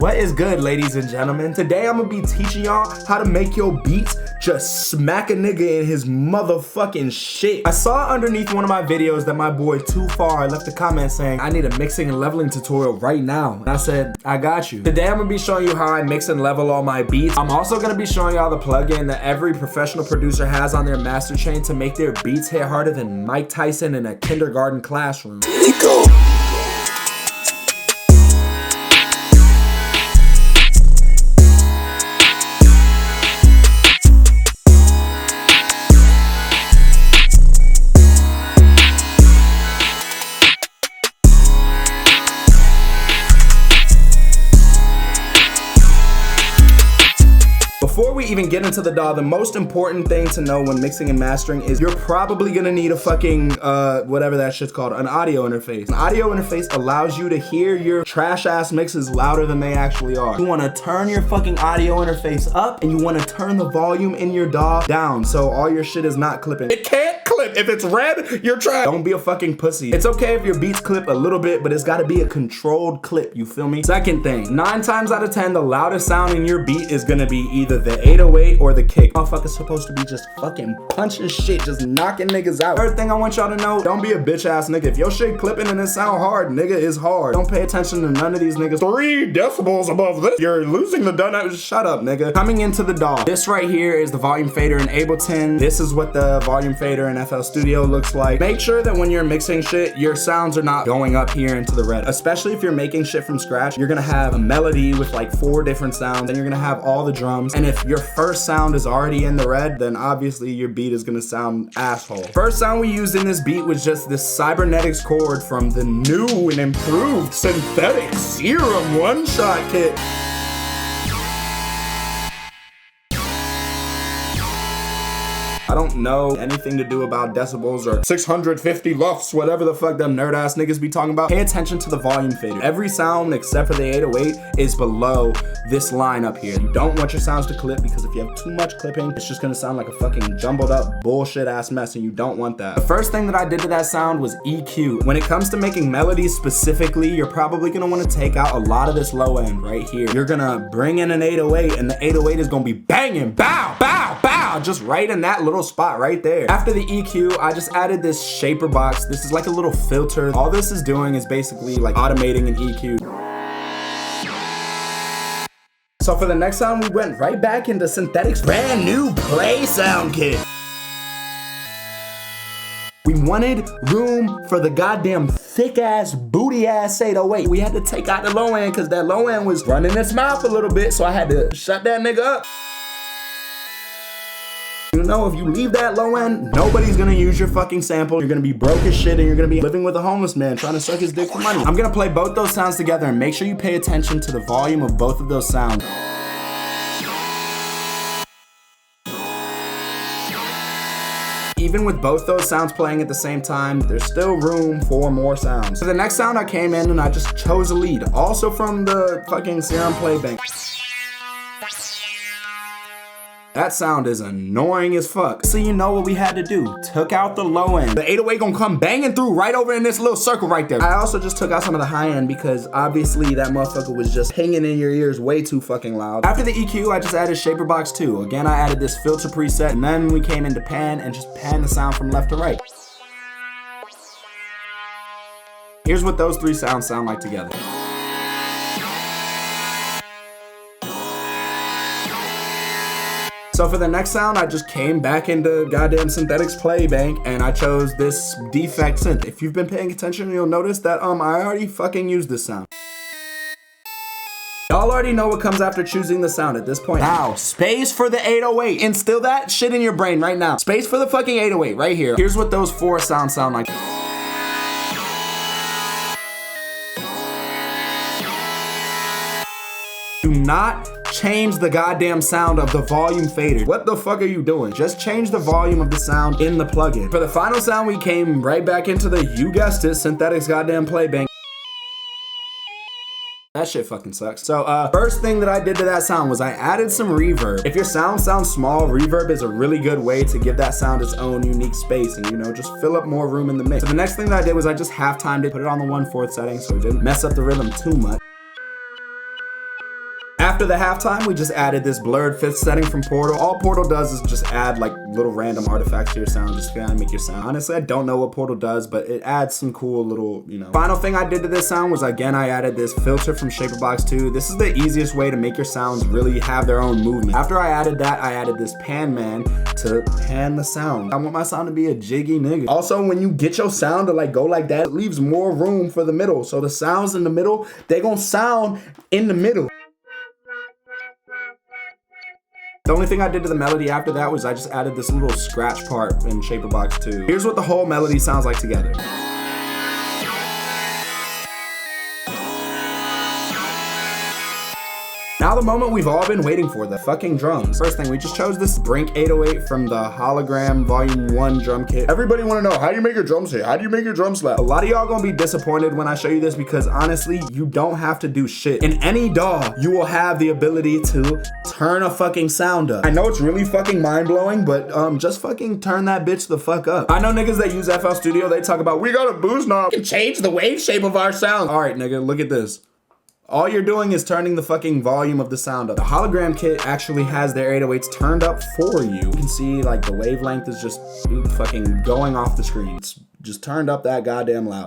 What is good, ladies and gentlemen? Today I'm gonna be teaching y'all how to make your beats just smack a nigga in his motherfucking shit. I saw underneath one of my videos that my boy Too Far left a comment saying, I need a mixing and leveling tutorial right now. And I said, I got you. Today I'm gonna be showing you how I mix and level all my beats. I'm also gonna be showing y'all the plugin that every professional producer has on their master chain to make their beats hit harder than Mike Tyson in a kindergarten classroom. Liko. Before we even get into the DAW, the most important thing to know when mixing and mastering is you're probably gonna need a fucking, whatever that shit's called, an audio interface. An audio interface allows you to hear your trash ass mixes louder than they actually are. You wanna turn your fucking audio interface up and you wanna turn the volume in your DAW down so all your shit is not clipping. It can't clip. If it's red, you're trash. Don't be a fucking pussy. It's okay if your beats clip a little bit, but it's gotta be a controlled clip, you feel me? Second thing, 9 times out of 10, the loudest sound in your beat is gonna be either the 808 or the kick. Motherfucker's supposed to be just fucking punching shit, just knocking niggas out. Third thing I want y'all to know, don't be a bitch ass nigga. If your shit clipping and it sound hard, nigga, is hard. Don't pay attention to none of these niggas. 3 decibels above this, you're losing the done. Shut up, nigga. Coming into the DAW, this right here is the volume fader in Ableton. This is what the volume fader in FL Studio looks like. Make sure that when you're mixing shit, your sounds are not going up here into the red. Especially if you're making shit from scratch, you're gonna have a melody with like 4 different sounds, and you're gonna have all the drums. And if your first sound is already in the red, then obviously your beat is gonna sound asshole. First sound we used in this beat was just this cybernetics chord from the new and improved synthetic serum one-shot kit. I don't know anything to do about decibels or 650 lufs, whatever the fuck them nerd ass niggas be talking about. Pay attention to the volume fader. Every sound except for the 808 is below this line up here. You don't want your sounds to clip because if you have too much clipping, it's just gonna sound like a fucking jumbled up bullshit ass mess, and you don't want that. The first thing that I did to that sound was EQ. When it comes to making melodies specifically, you're probably gonna wanna take out a lot of this low end right here. You're gonna bring in an 808 and the 808 is gonna be banging, bow, bow, bow, just right in that little spot right there. After the EQ, I just added this shaper box. This is like a little filter. All this is doing is basically like automating an EQ. So for the next sound, we went right back into Synthetic's brand new play sound kit. We wanted room for the goddamn thick ass, booty ass 808. We had to take out the low end because that low end was running its mouth a little bit, so I had to shut that nigga up. You know, if you leave that low end, nobody's gonna use your fucking sample. You're gonna be broke as shit and you're gonna be living with a homeless man trying to suck his dick for money. I'm gonna play both those sounds together and make sure you pay attention to the volume of both of those sounds. Even with both those sounds playing at the same time, there's still room for more sounds. For the next sound, I came in and I just chose a lead, also from the fucking Serum Playbank. That sound is annoying as fuck. So you know what we had to do? Took out the low end. The 808 gonna come banging through right over in this little circle right there. I also just took out some of the high end because obviously that motherfucker was just hanging in your ears way too fucking loud. After the EQ, I just added Shaper Box 2. Again, I added this filter preset, and then we came into pan and just pan the sound from left to right. Here's what those 3 sounds sound like together. So for the next sound, I just came back into goddamn Synthetic's Playbank and I chose this defect synth. If you've been paying attention, you'll notice that I already fucking used this sound. Y'all already know what comes after choosing the sound at this point. Now, space for the 808. Instill that shit in your brain right now. Space for the fucking 808 right here. Here's what those 4 sounds sound like. Do not change the goddamn sound of the volume fader. What the fuck are you doing? Just change the volume of the sound in the plugin. For the final sound, we came right back into the, you guessed it, Synthetic's goddamn Playbank. That shit fucking sucks. So first thing that I did to that sound was I added some reverb. If your sound sounds small, reverb is a really good way to give that sound its own unique space and, you know, just fill up more room in the mix. So the next thing that I did was I just half-timed it, put it on the 1/4 setting so it didn't mess up the rhythm too much. After the halftime, we just added this blurred fifth setting from Portal. All Portal does is just add like little random artifacts to your sound, just to kind of make your sound. Honestly, I don't know what Portal does, but it adds some cool little, you know. Final thing I did to this sound was, again, I added this filter from 𝘀𝘂𝗯𝗀𝗋. This is the easiest way to make your sounds really have their own movement. After I added that, I added this pan man to pan the sound. I want my sound to be a jiggy nigga. Also, when you get your sound to like go like that, it leaves more room for the middle. So the sounds in the middle, they gonna sound in the middle. The only thing I did to the melody after that was I just added this little scratch part in 𝘀𝘂𝗯𝗀𝗋. Here's what the whole melody sounds like together. Now the moment we've all been waiting for, the fucking drums. First thing, we just chose this Brink 808 from the Hologram Volume 1 drum kit. Everybody wanna know, how do you make your drums hit? How do you make your drum slap? A lot of y'all gonna be disappointed when I show you this because honestly, you don't have to do shit. In any DAW, you will have the ability to turn a fucking sound up. I know it's really fucking mind-blowing, but just fucking turn that bitch the fuck up. I know niggas that use FL Studio, they talk about, we got a boost knob and change the wave shape of our sound. All right, nigga, look at this. All you're doing is turning the fucking volume of the sound up. The Hologram kit actually has their 808s turned up for you. You can see like the wavelength is just fucking going off the screen. It's just turned up that goddamn loud.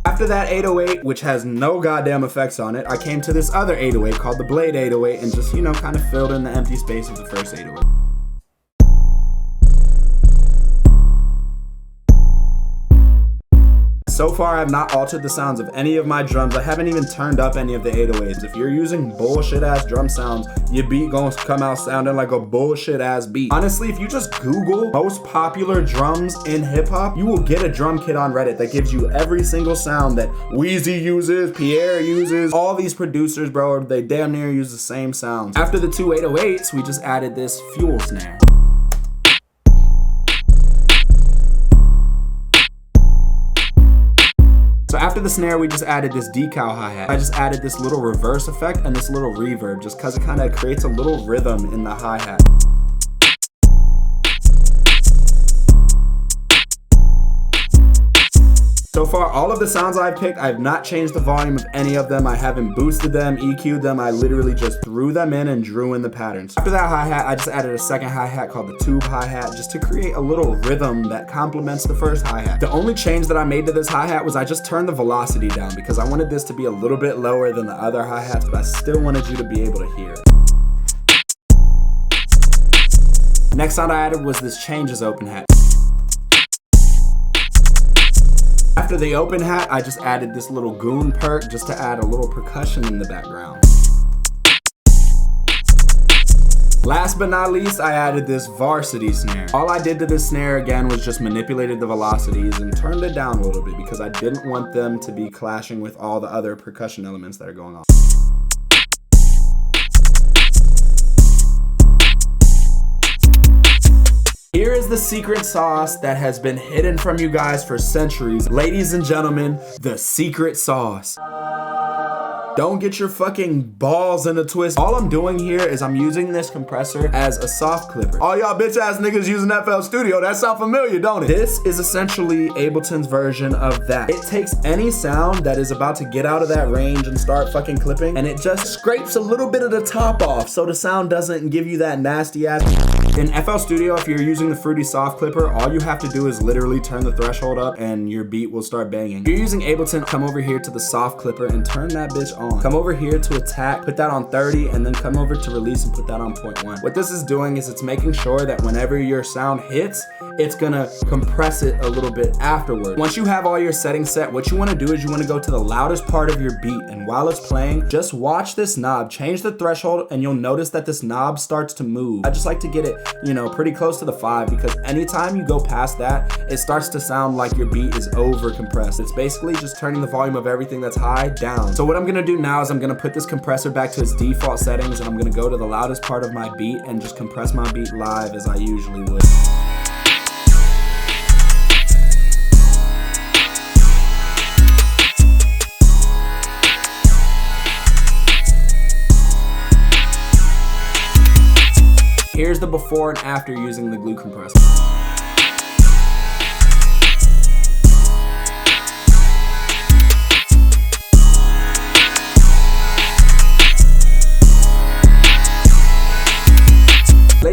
After that 808, which has no goddamn effects on it, I came to this other 808 called the Blade 808 and just, you know, kind of filled in the empty space of the first 808. So far, I've not altered the sounds of any of my drums. I haven't even turned up any of the 808s. If you're using bullshit ass drum sounds, your beat gonna come out sounding like a bullshit ass beat. Honestly, if you just Google most popular drums in hip hop, you will get a drum kit on Reddit that gives you every single sound that Wheezy uses, Pierre uses. All these producers, bro, they damn near use the same sounds. After the two 808s, we just added this fuel snare. So after the snare, we just added this decal hi-hat. I just added this little reverse effect and this little reverb just cause it kind of creates a little rhythm in the hi-hat. So far, all of the sounds I've picked, I've not changed the volume of any of them. I haven't boosted them, EQ'd them. I literally just threw them in and drew in the patterns. After that hi-hat, I just added a second hi-hat called the tube hi-hat just to create a little rhythm that complements the first hi-hat. The only change that I made to this hi-hat was I just turned the velocity down because I wanted this to be a little bit lower than the other hi-hats, but I still wanted you to be able to hear. Next sound I added was this changes open hat. After the open hat, I just added this little goon perk just to add a little percussion in the background. Last but not least, I added this varsity snare. All I did to this snare again was just manipulated the velocities and turned it down a little bit because I didn't want them to be clashing with all the other percussion elements that are going on. Here is the secret sauce that has been hidden from you guys for centuries. Ladies and gentlemen, the secret sauce. Don't get your fucking balls in a twist. All I'm doing here is I'm using this compressor as a soft clipper. All y'all bitch ass niggas using FL Studio, that sound familiar, don't it? This is essentially Ableton's version of that. It takes any sound that is about to get out of that range and start fucking clipping, and it just scrapes a little bit of the top off so the sound doesn't give you that nasty ass. In FL Studio, if you're using the Fruity Soft Clipper, all you have to do is literally turn the threshold up and your beat will start banging. If you're using Ableton, come over here to the Soft Clipper and turn that bitch on. Come over here to attack, put that on 30, and then come over to release and put that on 0.1. What this is doing is it's making sure that whenever your sound hits, it's gonna compress it a little bit afterward. Once you have all your settings set, what you wanna do is you wanna go to the loudest part of your beat, and while it's playing, just watch this knob, change the threshold, and you'll notice that this knob starts to move. I just like to get it, you know, pretty close to the 5 because anytime you go past that, it starts to sound like your beat is over compressed. It's basically just turning the volume of everything that's high down. So what I'm gonna do now is I'm gonna put this compressor back to its default settings and I'm gonna go to the loudest part of my beat and just compress my beat live as I usually would. Here's the before and after using the glue compressor.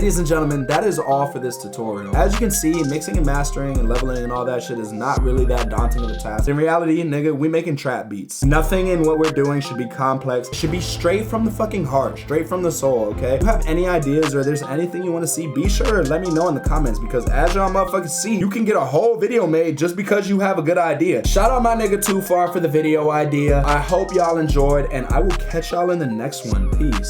ladies and gentlemen, that is all for this tutorial. As you can see, mixing and mastering and leveling and all that shit is not really that daunting of a task. In reality, nigga, we making trap beats. Nothing in what we're doing should be complex. It should be straight from the fucking heart, straight from the soul, okay? If you have any ideas or there's anything you want to see, be sure to let me know in the comments, because as y'all motherfuckers see, you can get a whole video made just because you have a good idea. Shout out my nigga Too Far for the video idea. I hope y'all enjoyed, and I will catch y'all in the next one. Peace.